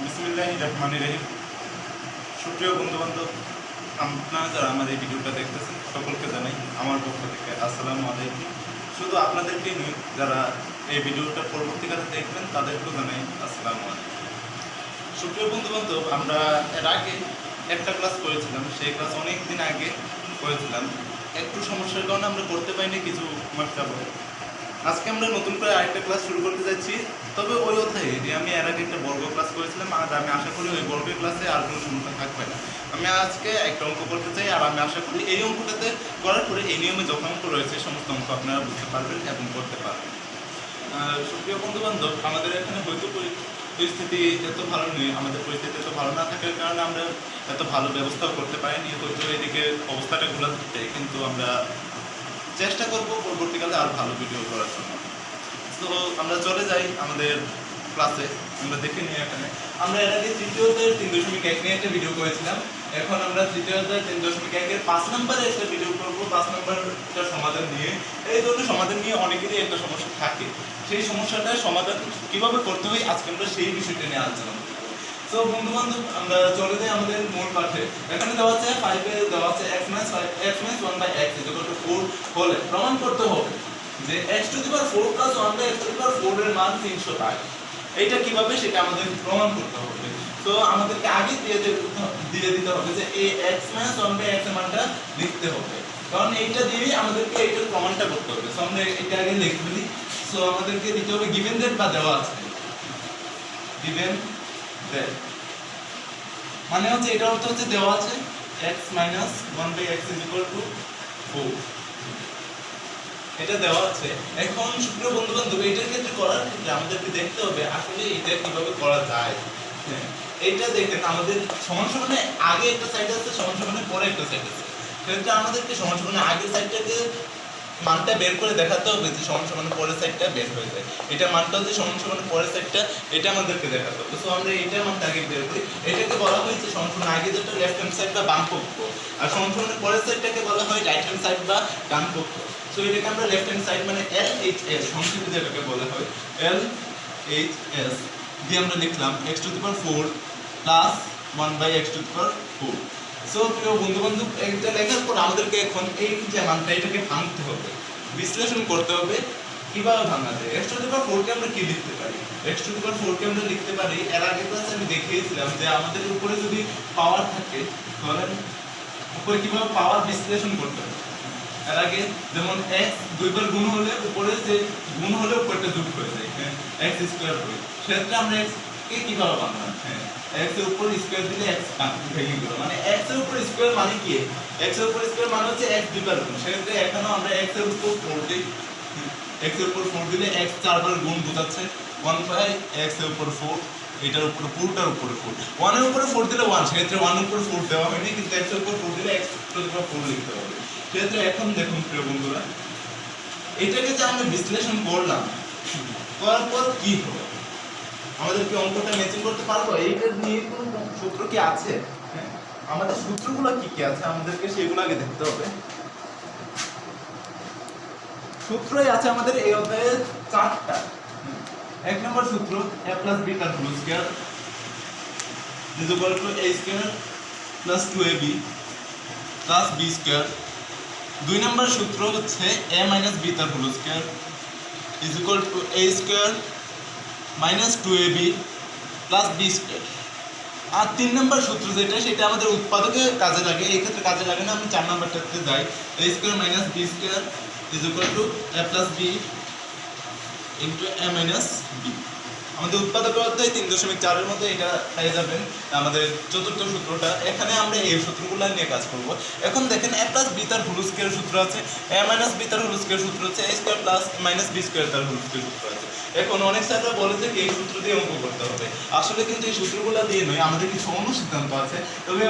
বিসমিল্লাহির রহমানির রহিম। সুপ্রিয় বন্ধুবান্ধব, আপনারা যারা আমার এই ভিডিওটা দেখতেছেন সকলকে জানাই আমার পক্ষ থেকে আসসালামু আলাইকুম। শুধু আপনাদেরকেই নয়, যারা এই ভিডিওটা পরবর্তীকালে দেখবেন তাদেরকেও জানাই আসসালামু আলাইকুম। সুপ্রিয় বন্ধুবান্ধব, আমরা এর আগে একটা ক্লাস করেছিলাম, সেই ক্লাস অনেক দিন আগে করেছিলাম। একটু সমস্যার কারণে আমরা করতে পারিনি কিছু মাস যাবত। আজকে আমরা নতুন করে আরেকটা ক্লাস শুরু করতে যাচ্ছি। তবে ওই অধ্যায়ে যে আমি এর আগে একটা বর্গ ক্লাস করেছিলাম, আর আমি আশা করি ওই বর্গের ক্লাসে আর কোনো সমস্যা থাকবে না। আমি আজকে একটা অঙ্ক করতে চাই, আর আমি আশা করি এই অঙ্কটাতে করার পরে এই নিয়মে যত অঙ্ক রয়েছে সমস্ত অঙ্ক আপনারা বুঝতে পারবেন এবং করতে পারবেন। সুপ্রিয় বন্ধুবান্ধব, আমাদের এখানে হয়তো পরিস্থিতি এত ভালো নেই, আমাদের পরিস্থিতি এত ভালো না থাকার কারণে আমরা এত ভালো ব্যবস্থাও করতে পারিনি, হয়তো এদিকে অবস্থাটা গুলা ধরতে, কিন্তু আমরা চেষ্টা করব পরবর্তীকালে আর ভালো ভিডিও করার জন্য। তো আমরা চলে যাই আমাদের ক্লাসে। আমরা দেখে নিই এখানে আমরা এর আগে তৃতীয় অধ্যায়ের 3.1 নিয়ে একটা ভিডিও করেছিলাম। এখন আমরা তৃতীয় অধ্যায়ের 3.1-এর 5 নম্বরে একটা ভিডিও করব। 5 নম্বরটা সমাধান নিয়ে। এই ধরনের সমাধান নিয়ে অনেকেরই একটা সমস্যা থাকে, সেই সমস্যাটার সমাধান কিভাবে করতে হয় আজকে আমরা সেই বিষয়টা নিয়ে আলোচনা করব। তো বন্ধু বান্ধব, আমরা চলে যাই আমাদের মূল পাঠে। এখানে দেওয়া আছে 5 এ দেওয়া আছে x - 1/x = 4 হলে প্রমাণ করতে হবে যে x⁴ + 1/x⁴ এর মান 300 পাই। এইটা কিভাবে সেটা আমাদের প্রমাণ করতে হবে। তো আমাদেরকে আগে দিয়ে দিতে হবে যে এই x - 1/x এর মানটা লিখতে হবে, কারণ এইটা দিয়েই আমাদেরকে এইটার প্রমাণটা করতে হবে। সো আমরা এটা আগে লিখে ফেলি। সো আমাদেরকে দিতে হবে গিভেন দ্যাট বা দেওয়া আছে গিভেন দ্যাট, মানে হচ্ছে এটা অর্থ হচ্ছে দেওয়া আছে x - 1/x = 4, এটা দেওয়া আছে। এখন সুপ্রিয় বন্ধু-বান্ধব, এটার ক্ষেত্রে করার ক্ষেত্রে আমাদেরকে দেখতে হবে আসলে এটা কিভাবে করা যায়। এইটা দেখেন, আমাদের সমান সমানে আগে একটা সাইড আছে, সমান সমানে পরে একটা সাইড আছে। সেক্ষেত্রে আমাদেরকে সমান সমানে আগের সাইডটাকে মানটা বের করে দেখাতে হবে যে সমান সমানে পরের সাইডটা বের হয়ে যায়। এটা মানটা হচ্ছে সমান সমানে পরের সাইডটা, এটা আমাদেরকে দেখাতে হবে। সো আমরা এইটার মানটা আগে বের করি। এটাকে বলা হয়েছে সমান সমানে আগে যেটা লেফট হ্যান্ড সাইড বা বাম পক্ষ, আর সমান সমানে পরের সাইডটাকে বলা হয় রাইট হ্যান্ড সাইড বা ডান পক্ষ। সো এটাকে আমরা লেফট হ্যান্ড সাইড মানে LHS সংক্ষেপে যেটাকে বলা হয় LHS দিয়ে আমরা লিখলাম x⁴ + 1/x⁴। সো প্রিয় বন্ধু-বান্ধব, এটা লেখার পর আমাদেরকে এখন এই যে মানটা এটাকে ভাঙতে হবে, বিশ্লেষণ করতে হবে। কিভাবে ভাঙা যায়? x⁴ কে আমরা কি লিখতে পারি? x⁴ কে আমরা লিখতে পারি, এর আগে ক্লাসে আমি দেখিয়েছিলাম যে আমাদের উপরে যদি পাওয়ার থাকে তাহলে উপরে কিভাবে পাওয়ার বিশ্লেষণ করতে হবে। এর আগে যেমন x দুইবার গুণ হলে উপরে যে গুণ হলে উপরটা যোগ হয়ে যায়, x² হয়। সেক্ষেত্রে আমরা x কে কিভাবে বানাবো? x এর উপর স্কয়ার দিলে x ভেঙে গেল, মানে x এর উপর স্কয়ার মানে কি? x এর উপর স্কয়ার মানে হচ্ছে x দুইবার গুণ। সেক্ষেত্রে এখানেও আমরা x এর উপর 4 দিই। x এর উপর 4 দিলে x 4 বার গুণ বোঝাচ্ছে 1/x এর উপর 4, এটার উপর পুরোটার উপরে 4। 1 এর উপরে 4 দিলে 1, সেক্ষেত্রে 1 এর উপর 4 দেওয়া হয়নি, কিন্তু x এর উপর 4 দিলে x⁴ লিখতে হবে। সেক্ষেত্রে এখন দেখুন প্রিয় বন্ধুরা, এটাকে যে আমরা বিশ্লেষণ করলাম, করার পর কি হলো? আমাদের কি অঙ্কটা ম্যাচিং করতে পারবো? এইটার নিয়ে কোনো সূত্র কি আছে? আমাদের সূত্রগুলো কি কি আছে আমাদেরকে সেগুলো আগে দেখতে হবে। সূত্রই আছে আমাদের এই অধ্যায়ে 4টা। 1 নম্বর সূত্র a + b তার whole square = a² + 2ab + b²। 2 নম্বর সূত্র হচ্ছে a - b তার whole square = a² - 2ab + b²। আর 3 নম্বর সূত্র যেটা, সেটা আমাদের উৎপাদকে কাজে লাগে, এই ক্ষেত্রে কাজে লাগে না। আমি 4 নম্বরটাতে যাই, a² - b² = a + b * a - b। আমাদের উৎপাদক অধ্যায় 3.4 এর মধ্যে এটা পেয়ে যাবেন আমাদের চতুর্থ সূত্রটা। এখানে আমরা এই সূত্রগুলো নিয়ে কাজ করব। এখন দেখেন a + b তার হোল স্কয়ার সূত্র আছে, a - b তার হোল স্কয়ার সূত্র আছে, a² + b² তার হোল স্কয়ার সূত্র আছে। এখন অনেক স্যাররা বলে যে এই সূত্র দিয়ে অঙ্ক করতে হবে। আসলে কিন্তু এই সূত্রগুলো দিয়ে নয়, আমাদের কিছু অনুসিদ্ধান্ত আছে। তবে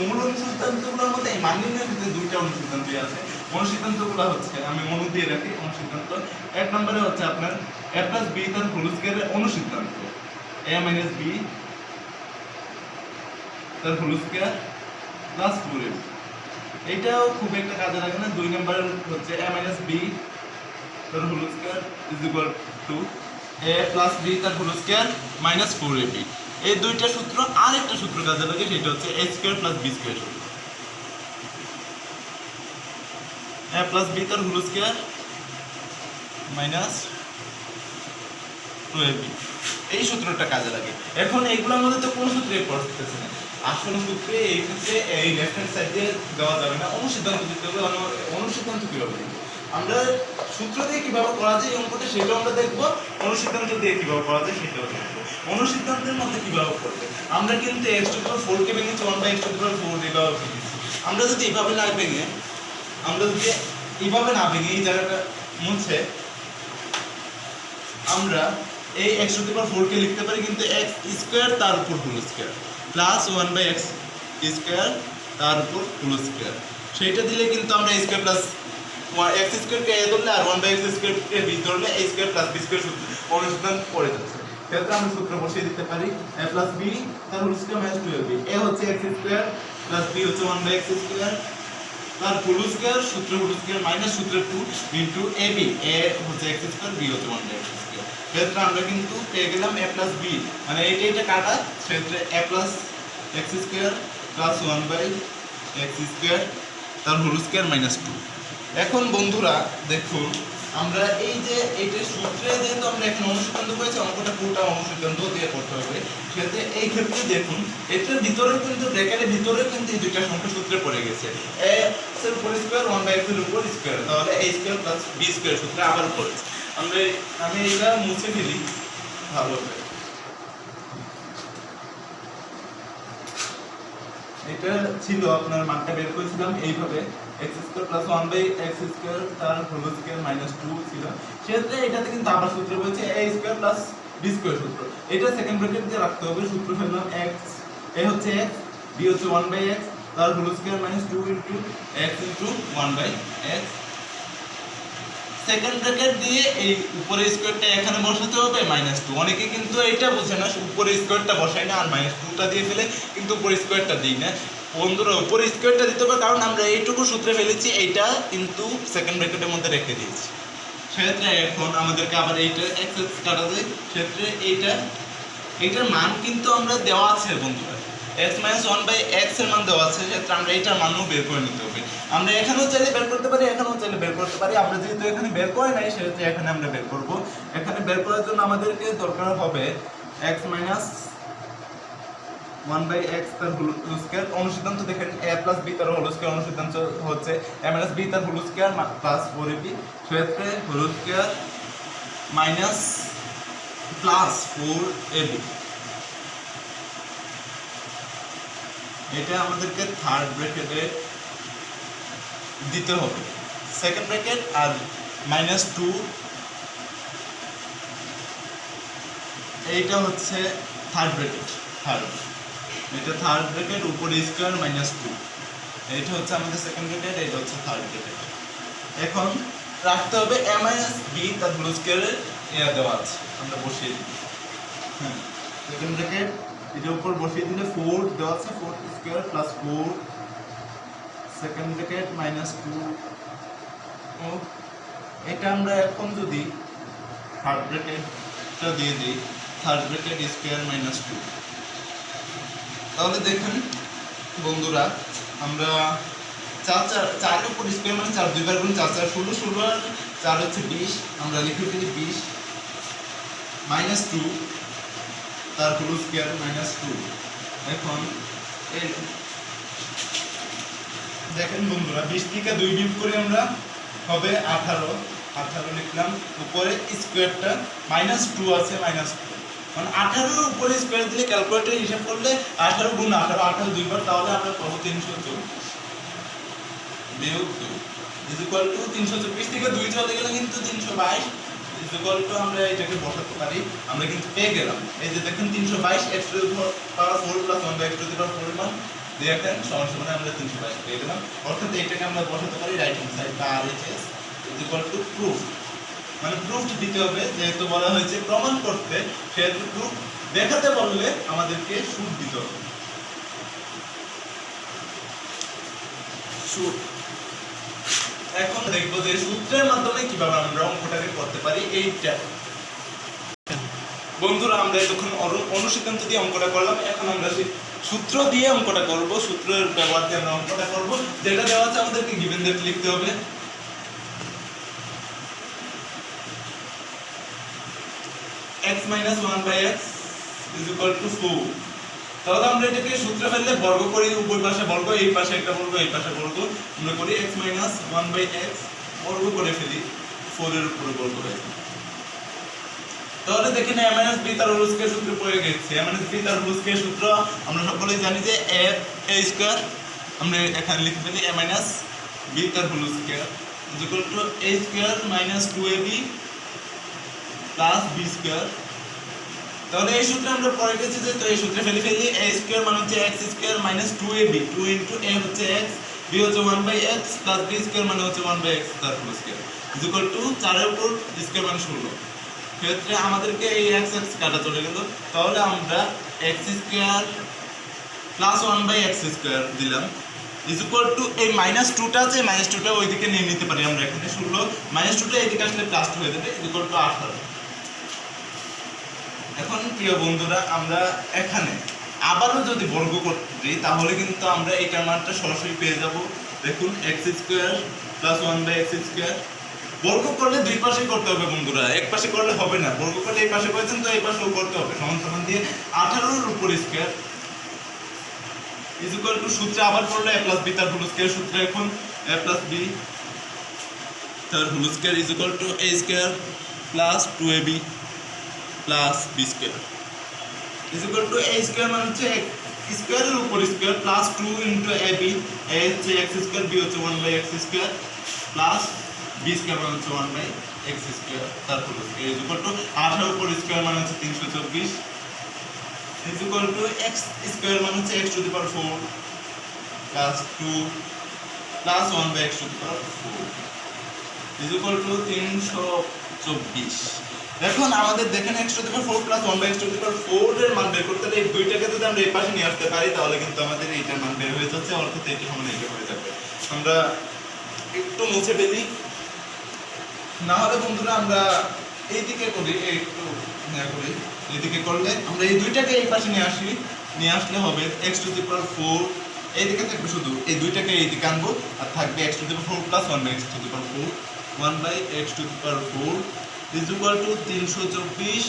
মূল অনুসিদ্ধান্তগুলোর মধ্যে এই মান নির্ণয়ের ভিতরে 2টা অনুসিদ্ধান্তই আছে। অনুসিদ্ধান্তগুলো হচ্ছে, আমি মনে দিয়ে রাখি অনুসিদ্ধান্ত। 1 নম্বরে হচ্ছে আপনার a + b তার হোল স্কয়ারের অনুসিদ্ধান্ত a - b তার হোল স্কয়ার + 4ab। এইটাও খুব একটা কাজে লাগে না। 2 নম্বরে হচ্ছে a - b তার হোল স্কয়ার = a + b তার হোল স্কয়ার - 4ab। এই দুইটা সূত্র আরেকটা সূত্র কাজে লাগে, সেটা হচ্ছে a square plus b square সূত্র। a প্লাস b তার হোল স্কয়ার মাইনাস 2ab, এই সূত্রটা কাজে লাগে। এখন এইগুলোর মধ্যে তো কোন সূত্রে পড়তেছে না, আসল সূত্রে এই ক্ষেত্রে এই লেফট হ্যান্ড সাইডে দেওয়া যাবে না, অনুসিদ্ধান্ত দিতে হবে। অনুসিদ্ধান্ত কিভাবে দিব, আমরা সূত্র দিয়ে কিভাবে করা যায় অঙ্কটা সেটাও আমরা দেখবো, অনুসিদ্ধান্ত দিয়ে কিভাবে করা যায় সেটাও দেখবো। অনুসিদ্ধান্তের মধ্যে কিভাবে করবে, আমরা কিন্তু x টু দি পাওয়ার 4 কে ভেঙেছি 1/x টু দি পাওয়ার 4 এইভাবে ভেঙেছি। আমরা যদি এইভাবে না ভেঙে এই জায়গাটা মুছে আমরা এই x টু দি পাওয়ার 4 কে লিখতে পারি কিন্তু x স্কয়ার তার উপর whole square plus 1/x square তার উপর হোল স্কয়ার, সেইটা দিলে কিন্তু আমরা a square plus x square K a ধরলে আর 1/x স্কয়ার কে b ধরলে a square plus b square সূত্র অনুসিদ্ধান্ত পড়ে যাচ্ছে। ক্ষেত্রে আমরা সূত্র বসিয়ে দিতে পারি a প্লাস b তার whole square minus 2ab, a হচ্ছে x স্কয়ার প্লাস b হচ্ছে 1/x স্কয়ার তার হোল স্কয়ার, সূত্র হোল স্কয়ার মাইনাস সূত্র 2 ইনটু ab, a হচ্ছে x স্কয়ার b হচ্ছে 1/x স্কয়ার। ক্ষেত্রে আমরা কিন্তু পেয়ে গেলাম a প্লাস b, মানে এটা কাটা, ক্ষেত্রে a plus x square plus 1/x square তার হোল স্কয়ার মাইনাস 2। এখন বন্ধুরা দেখুন, আমরা এই যে এইটা সূত্রে যেহেতু আমরা এখন অনুসিদ্ধান্ত করেছি, অঙ্কটা পুরোটা অনুসিদ্ধান্ত দিয়ে করতে হবে। সেক্ষেত্রে এই ক্ষেত্রে দেখুন এটার ভিতরে কিন্তু ব্র্যাকেটের ভিতরে কিন্তু এই দুইটা সংখ্যা সূত্রে পড়ে গেছে, a এর উপর স্কয়ার 1/x এর উপর স্কয়ার, তাহলে a square plus b square সূত্রে আবার পড়েছে। আমি এটা মুছে ফেলি ভালো হবে। এটা ছিল আপনার মানটা বের করেছিলাম এইভাবে x square plus 1/x square তার হোল স্কয়ার মাইনাস 2 ছিল। সেক্ষেত্রে এটাতে কিন্তু আবার সূত্র বলছে a square plus b square সূত্র, এটা সেকেন্ড ব্র্যাকেট দিয়ে রাখতে হবে। সূত্র ফেললাম x, a হচ্ছে x, b হচ্ছে 1/x তার whole square minus 2 into x into 1/x। Second bracket দিয়ে এই উপরের স্কয়ারটা এখানে বসাতে হবে মাইনাস 2। অনেকে কিন্তু এটা বোঝে না, উপরের স্কয়ারটা বসাই না আর মাইনাস 2টা দিয়ে ফেলে, কিন্তু উপরের স্কয়ারটা দিই না। বন্ধুরা উপরের স্কয়ারটা দিতে হবে, কারণ আমরা এইটুকু সূত্রে ফেলেছি, এইটা কিন্তু সেকেন্ড ব্র্যাকেটের মধ্যে রেখে দিয়েছি। সেক্ষেত্রে এখন আমাদেরকে আবার এইটা x কাটা যায়, সেক্ষেত্রে এইটার মান কিন্তু আমরা দেওয়া আছে বন্ধুরা, x মাইনাস 1/x এর মান দেওয়া আছে, সেক্ষেত্রে আমরা এইটার মানও বের করে নিতে হবে। আমরা এখানেও চাইলে বের করতে পারি, এখানেও চাইলে বের করতে পারি। আমরা যেহেতু এখানে বের করে নাই, সেক্ষেত্রে এখানে আমরা বের করব। এখানে বের করার জন্য আমাদেরকে দরকার হবে x মাইনাস 1/x তার হোল স্কয়ার। অনুসিদ্ধান্ত দেখেন a প্লাস b তার হোল স্কয়ার, অনুসিদ্ধান্ত হচ্ছে a মাইনাস b তার হোল স্কয়ার প্লাস 4ab, সেক্ষেত্রে whole square minus plus 4ab। এটা আমাদেরকে থার্ড ব্র্যাকেটে দিতে হবে, সেকেন্ড ব্র্যাকেট আর মাইনাস 2, এইটা হচ্ছে থার্ড ব্র্যাকেট, এটা থার্ড ব্র্যাকেট উপরে স্কয়ার মাইনাস 2, এইটা হচ্ছে আমাদের সেকেন্ড ব্র্যাকেট, এইটা হচ্ছে থার্ড ব্র্যাকেট। এখন রাখতে হবে a মাইনাস b তার হোল স্কয়ারের দেওয়া আছে, আমরা বসিয়ে দিই। হ্যাঁ, সেকেন্ড ব্র্যাকেট এটার উপর বসিয়ে দিলে 4 দেওয়া আছে, 4 square plus 4 second bracket minus 2। এটা আমরা এখন যদি থার্ড ব্র্যাকেটটা দিয়ে দিই, থার্ড ব্র্যাকেট স্কয়ার মাইনাস 2, তাহলে দেখেন বন্ধুরা আমরা 4 উপর স্কয়ার মানে 4 দুইবার গুণ 4 4 16 16 আর 4 হচ্ছে 20, আমরা লিখে ফেলি 20 মাইনাস 2 তার হোল স্কয়ার মাইনাস 2। এখন এই দেখেন বন্ধুরা 20 থেকে 2 বিয়োগ করে আমরা হবে 18 লিখলাম, উপরে স্কয়ারটা মাইনাস 2 আছে, মাইনাস 2 মানে 18 এর উপরে স্কয়ার দিলে ক্যালকুলেটরে হিসাব করলে 18 গুণ 18 দুইবার, তাহলে আমরা পাবো 324 বিয়োগ 2 ইজ ইকুয়াল টু 324 থেকে 2 চলে গেলে কিন্তু 322 ইজ ইকুয়াল টু, আমরা এটাকে বসাতে পারি, আমরা কিন্তু পেয়ে গেলাম। এই যে দেখেন 322 x to the power 4 plus 1/x to the power 4 মান দেখেন সমান আমরা 322 পেয়ে গেলাম। অর্থাৎ এটাকে আমরা বসাতে পারি রাইট হ্যান্ড সাইড বা RHS is equal to proof, মানে প্রুফ দিতে হবে, যেহেতু বলা হয়েছে প্রমাণ করতে, সেহেতু প্রুফ দেখাতে বললে আমাদেরকে সুদ দিতে হবে। সুদ এখন দেখবো যে সূত্রের মাধ্যমে কিভাবে আমরা অঙ্কটাকে করতে পারি। এইটা বন্ধুরা আমরা এতক্ষণ অনুসিদ্ধান্ত দিয়ে অঙ্কটা করলাম, এখন আমরা সেই সূত্র দিয়ে অঙ্কটা করব। সূত্রের ব্যবহার দিয়ে আমরা অঙ্কটা করব। যেটা দেওয়া আছে আমাদেরকে গিভেন দ্যাট লিখতে হবে। x minus 1 by x is equal to 4। তাহলে আমরা এটাকে সূত্রে ফেললে বর্গ করি, উপর পাশে বর্গ, এই পাশে একটা বর্গ, এই পাশে বর্গ, আমরা করি x minus 1 by x বর্গ করে ফেলি, 4 এর উপরে বর্গ হয়ে যায়। তাহলে দেখেন a minus b তার হোল স্কয়ার সূত্র প্রয়োগ হচ্ছে। a minus b তার হোল স্কয়ার সূত্র আমরা সকলেই জানি যে a স্কয়ার, আমরা এখানে লিখে ফেলি a minus b তার whole square is equal to a square minus 2ab plus b square. তাহলে এই সূত্রে আমরা পড়ে গেছি যে, তো এই সূত্রে ফেলি a স্কয়ার মানে হচ্ছে x square minus 2ab, 2 into a হচ্ছে x, b হচ্ছে 1 by x plus b square মানে হচ্ছে 1 by x তার whole square is equal to 4 এর উপর স্কয়ার মানে 16। ক্ষেত্রে আমাদেরকে এই x x কাটা চলে গেল, তাহলে আমরা x square plus 1 by x square দিলাম ইজ ইকুয়াল টু এই মাইনাস 2টা আছে, মাইনাস 2টা ওইদিকে নিয়ে নিতে পারি আমরা, এখানে 16 মাইনাস 2টা এইদিকে আসলে প্লাস 2 হয়ে যাবে ইজ ইকুয়াল টু 18। এখন প্রিয় বন্ধুরা আমরা এখানে আবারও যদি বর্গ করি তাহলে কিন্তু আমরা এইটার মানটা সরাসরি পেয়ে যাব। দেখুন x square plus 1 by x square. বর্গ করলে দুই পাশে করতে হবে বন্ধুরা, এক পাশে করলে হবে না। বর্গ করলে এই পাশে করেছেন তো এই পাশেও করতে হবে, সমান সমান দিয়ে 18 এর উপর স্কয়ার ইজ ইকুয়াল টু, সূত্রে আবার পড়লে a প্লাস b তার হোল স্কয়ার। সূত্রে এখন a প্লাস b তার whole square is equal to a square plus 2ab plus b square is equal to a square মানে হচ্ছে স্কয়ারের উপর square plus 2 into ab, a হচ্ছে x স্কয়ার, b হচ্ছে 1 by x square plus b square মানে হচ্ছে 1 by x square তার whole square is equal to 18 উপর স্কয়ার মানে হচ্ছে 324 is equal to x square মানে হচ্ছে x to the power 4 plus 2 plus 1 by x to the power 4 is equal to 324। এখন আমাদের দেখেন x to the power 4 plus 1 by x to the power 4 এর মান বের করতে হলে এই দুইটাকে যদি আমরা এই পাশে নিয়ে আসতে পারি তাহলে কিন্তু আমাদের এইটার মান বের হয়ে যাচ্ছে, অর্থাৎ এটা সমান এটা হয়ে যাবে। আমরা একটু মুছে ফেলি, না হলে বন্ধুরা আমরা এইদিকে করি, একটু করি এইদিকে করলে আমরা এই দুইটাকে এই পাশে নিয়ে আসলে হবে x to the power 4, এইদিকে থাকবে শুধু এই দুইটাকে এইদিকে আনবো আর থাকবে x to the power 4 plus 1 by x to the power 4, 1 by x to the power 4 is equal to 324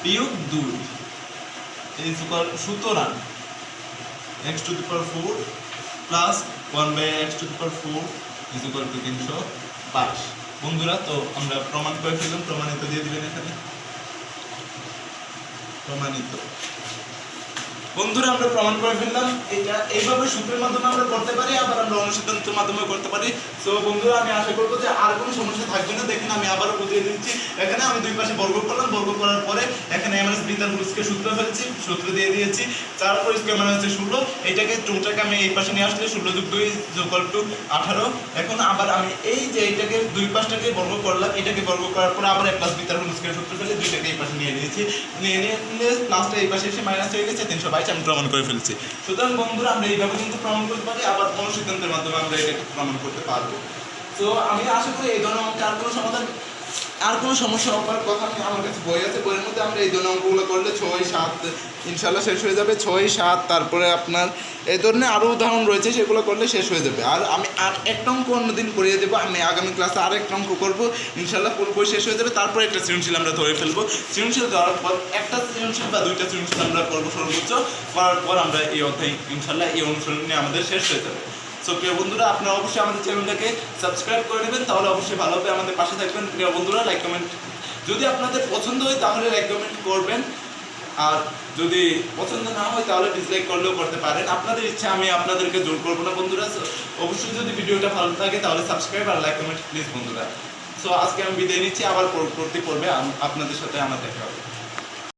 বিয়োগ 2 is equal, সুতরাং x to the power 4 plus 1 by x to the power 4 is equal to 322। বন্ধুরা তো আমরা প্রমাণ করে ফেললাম, প্রমাণিত দিয়ে দিবেন এখানে প্রমাণিত। বন্ধুরা আমরা প্রমাণ করে ফেললাম, এটা এইভাবে সূত্রের মাধ্যমে আমরা করতে পারি, আবার আমরা অনুসিদ্ধান্তের মাধ্যমে করতে পারি। সো বন্ধুরা আমি আশা করবো যে আর কোনো সমস্যা থাকবে না। দেখেন আমি আবারও বুঝিয়ে দিচ্ছি, এখানে আমি দুই পাশে বর্গ করলাম, বর্গ করার পরে এখানে a minus b তার হোল স্কয়ার সূত্র ফেলেছি, সূত্র দিয়ে দিয়েছি 4 উপর স্কয়ার মানে হচ্ছে 16, এইটাকে 2টাকে আমি এই পাশে নিয়ে আসলে 16 যোগ 2 ইকুয়াল টু 18। এখন আবার আমি এই যে এইটাকে দুই পাশটাকে বর্গ করলাম, এটাকে বর্গ করার পরে আবার a প্লাস b তার হোল স্কয়ার সূত্র ফেলে দুইটাকে এই পাশে নিয়ে নিয়েছি, নিয়ে প্লাসটা এই পাশে এসে মাইনাস হয়ে গেছে 322, আমি প্রমাণ করে ফেলছি। সুতরাং বন্ধুরা আমরা এইভাবে কিন্তু প্রমাণ করতে পারি, আবার অনুসিদ্ধান্তের মাধ্যমে আমরা এটাকে প্রমাণ করতে পারবো। তো আমি আশা করি এই ধরনের অঙ্কে আর কোনো সমস্যা হওয়ার কথা নেই। আমার কাছে বই আছে, বইয়ের মধ্যে আমরা এই ধরনের অঙ্কগুলো করলে 6, 7 ইনশাল্লাহ শেষ হয়ে যাবে। 6, 7 তারপরে আপনার এই ধরনের আরও উদাহরণ রয়েছে, সেগুলো করলে শেষ হয়ে যাবে। আর আমি আর একটা অঙ্ক অন্যদিন করিয়ে দেবো, আমি আগামী ক্লাসে আর একটা অঙ্ক করবো ইনশাল্লাহ, পুরো বই শেষ হয়ে যাবে। তারপরে একটা সৃজনশীল আমরা ধরে ফেলবো, সৃজনশীল দেওয়ার পর একটা সৃজনশীল বা দুইটা সৃজনশীল আমরা করবো সর্বোচ্চ, করার পর আমরা এই অধ্যায় ইনশাল্লাহ এই অনুসরণে আমাদের শেষ হয়ে যাবে। সো প্রিয় বন্ধুরা আপনারা অবশ্যই আমাদের চ্যানেলটাকে সাবস্ক্রাইব করে নেবেন, তাহলে অবশ্যই ভালো হবে, আমাদের পাশে থাকবেন। প্রিয় বন্ধুরা লাইক কমেন্ট, যদি আপনাদের পছন্দ হয় তাহলে লাইক কমেন্ট করবেন, আর যদি পছন্দ না হয় তাহলে ডিসলাইক করলেও করতে পারেন, আপনাদের ইচ্ছা, আমি আপনাদেরকে জোর করবো না বন্ধুরা। অবশ্যই যদি ভিডিওটা ভালো থাকে তাহলে সাবস্ক্রাইব আর লাইক কমেন্ট প্লিজ বন্ধুরা। সো আজকে আমি বিদায় নিচ্ছি, আবার পরবর্তী পর্বে আপনাদের সাথে আমার দেখা হবে।